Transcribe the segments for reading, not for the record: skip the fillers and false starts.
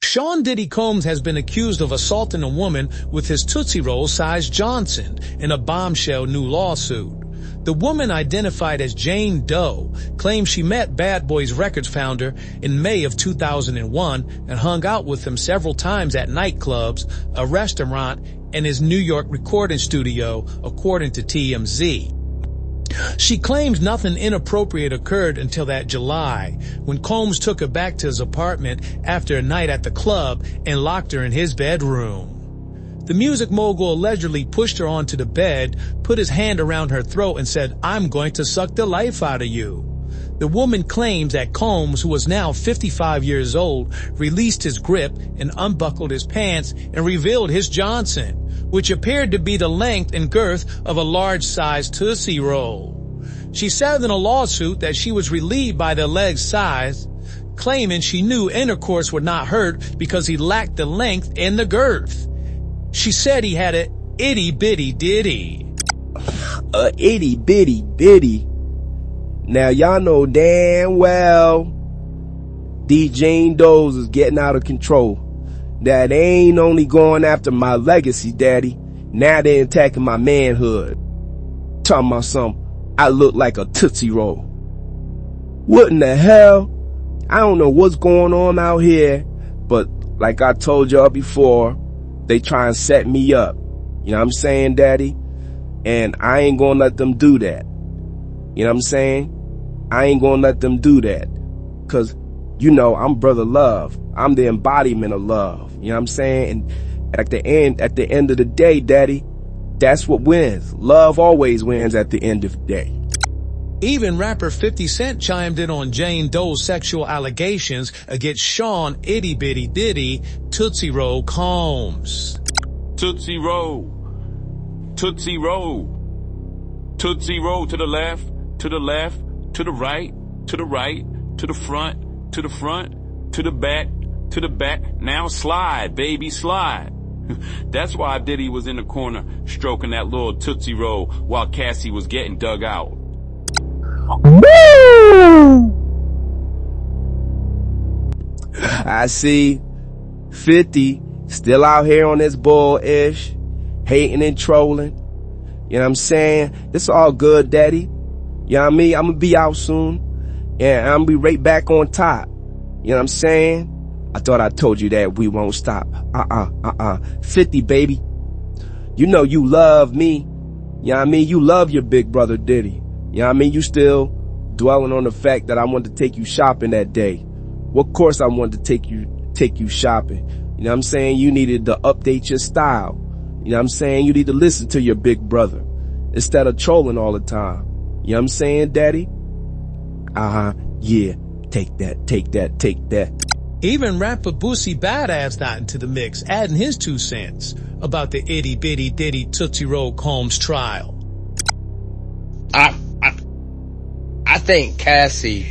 Sean Diddy Combs has been accused of assaulting a woman with his Tootsie Roll-sized Johnson in a bombshell new lawsuit. The woman, identified as Jane Doe, claims she met Bad Boys Records founder in May of 2001 and hung out with him several times at nightclubs, a restaurant, and his New York recording studio, according to TMZ. She claims nothing inappropriate occurred until that July, when Combs took her back to his apartment after a night at the club and locked her in his bedroom. The music mogul allegedly pushed her onto the bed, put his hand around her throat and said, "I'm going to suck the life out of you." The woman claims that Combs, who was now 55 years old, released his grip and unbuckled his pants and revealed his Johnson, which appeared to be the length and girth of a large-sized Tootsie Roll. She said in a lawsuit that she was relieved by the alleged size, claiming she knew intercourse would not hurt because he lacked the length and the girth. She said he had a itty-bitty ditty. A itty-bitty ditty? Now y'all know damn well these Jane Does is getting out of control. That they ain't only going after my legacy, daddy. Now they attacking my manhood. Talking about something, I look like a Tootsie Roll. What in the hell? I don't know what's going on out here, but like I told y'all before, they try and set me up. You know what I'm saying, daddy? And I ain't gonna let them do that. You know what I'm saying? I ain't gonna let them do that. Cause, you know, I'm brother love. I'm the embodiment of love. You know what I'm saying? And at the end of the day, daddy, that's what wins. Love always wins at the end of the day. Even rapper 50 Cent chimed in on Jane Doe's sexual allegations against Sean Itty Bitty Diddy Tootsie Roll Combs. Tootsie Roll. Tootsie Roll. Tootsie Roll to the left, to the left, to the right, to the right, to the front, to the front, to the back, to the back. Now slide, baby, slide. That's why Diddy was in the corner stroking that little Tootsie Roll while Cassie was getting dug out. Woo! I see 50 still out here on this bull-ish, hating and trolling. You know what I'm saying? It's all good, daddy. You know what I mean? I'm gonna be out soon, and I'm gonna be right back on top. You know what I'm saying? I thought I told you that we won't stop. 50, baby. You know you love me. You know what I mean? You love your big brother Diddy. You know what I mean? You still dwelling on the fact that I wanted to take you shopping that day. Well, of course I wanted to take you shopping. You know what I'm saying? You needed to update your style. You know what I'm saying? You need to listen to your big brother instead of trolling all the time. You know what I'm saying, daddy? Yeah. Take that, take that, take that. Even rapper Boosie Badazz got into the mix, adding his 2 cents about the itty bitty ditty Tootsie Roll Combs trial. I think Cassie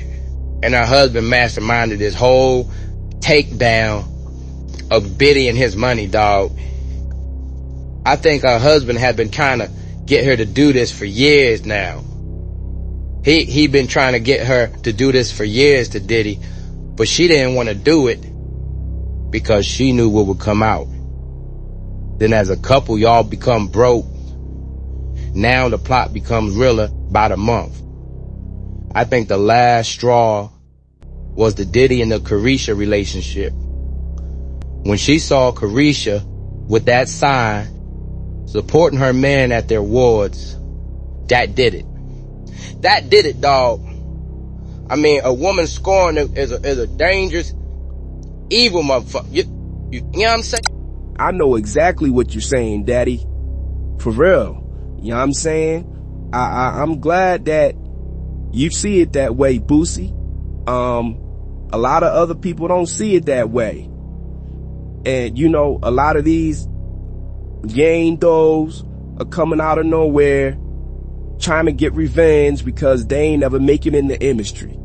and her husband masterminded this whole takedown of Biddy and his money, dog. I think her husband had been trying to get her to do this for years now. He been trying to get her to do this for years to Diddy, but she didn't want to do it because she knew what would come out. Then as a couple, y'all become broke. Now the plot becomes realer by the month. I think the last straw was the Diddy and the Carisha relationship. When she saw Carisha with that sign, supporting her men at their wards, that did it. That did it, dog. I mean, a woman scorned is a dangerous, evil motherfucker. You know what I'm saying? I know exactly what you're saying, daddy. For real. You know what I'm saying? I'm glad that you see it that way, Boosie. A lot of other people don't see it that way. And, you know, a lot of these Jane Does are coming out of nowhere trying to get revenge because they ain't never make it in the industry.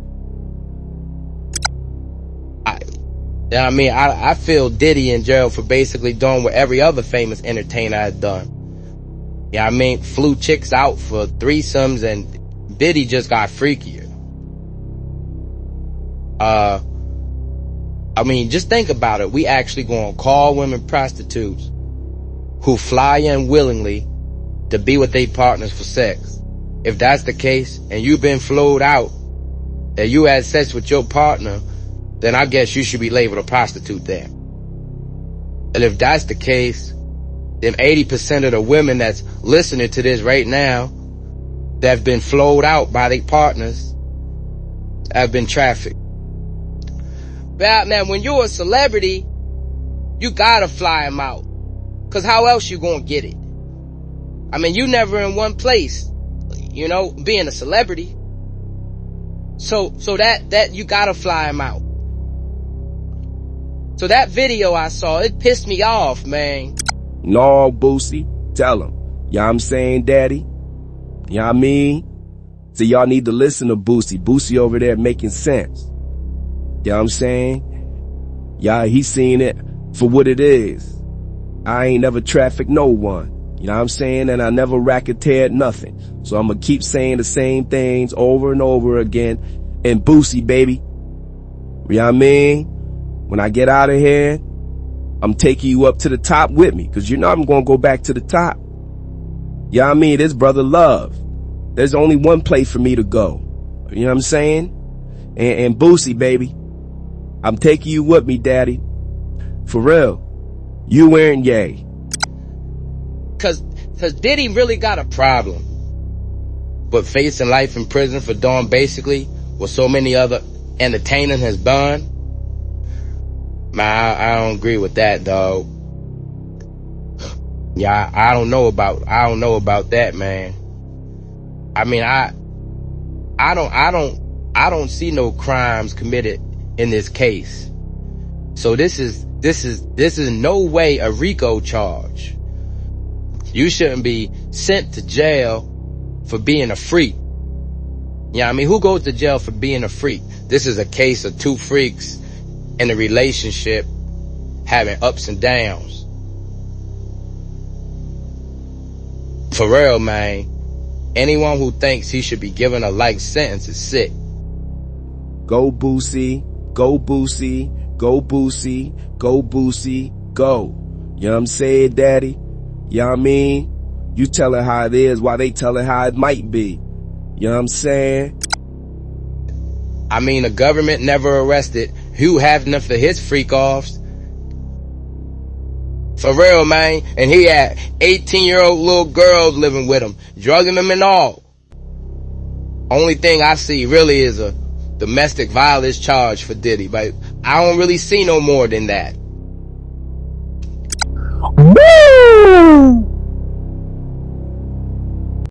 I feel Diddy in jail for basically doing what every other famous entertainer has done. Yeah, I mean, flew chicks out for threesomes, and Diddy just got freakier. I mean, just think about it. We actually gonna call women prostitutes who fly in willingly to be with their partners for sex. If that's the case, and you've been flowed out, and you had sex with your partner, then I guess you should be labeled a prostitute then. And if that's the case, then 80% of the women that's listening to this right now that have been flowed out by their partners have been trafficked. But man, when you're a celebrity, you gotta fly them out. Cause how else you gonna get it? I mean, you never in one place, you know, being a celebrity. So that you gotta fly them out. So that video I saw, it pissed me off, man. No, Boosie, tell him. You know what I'm saying, daddy? You know what I mean? So y'all need to listen to Boosie. Boosie over there making sense. You know what I'm saying? Yeah, he seen it for what it is. I ain't never trafficked no one. You know what I'm saying? And I never racketeered nothing. So I'm gonna keep saying the same things over and over again. And Boosie, baby. You know what I mean? When I get out of here, I'm taking you up to the top with me. Cause you know I'm gonna go back to the top. You know what I mean? This brother love. There's only one place for me to go. You know what I'm saying? And Boosie, baby. I'm taking you with me, daddy. For real. You wearing yay. Cause Diddy really got a problem. But facing life in prison for doing basically what so many other entertainers has done. Man, I don't agree with that, dog. Yeah, I don't know about that, man. I mean, I don't see no crimes committed in this case. So this is in no way a RICO charge. You shouldn't be sent to jail for being a freak. Yeah, I mean, who goes to jail for being a freak? This is a case of two freaks in a relationship having ups and downs. For real, man. Anyone who thinks he should be given a life sentence is sick. Go Boosie, go Boosie, go Boosie, go Boosie, go. You know what I'm saying, daddy? You know what I mean? You tell it how it is while they tell it how it might be. You know what I'm saying? I mean, the government never arrested Hugh Hefner for his freak-offs. For real, man. And he had 18-year-old little girls living with him, drugging them and all. Only thing I see really is a domestic violence charge for Diddy, but I don't really see no more than that. Woo!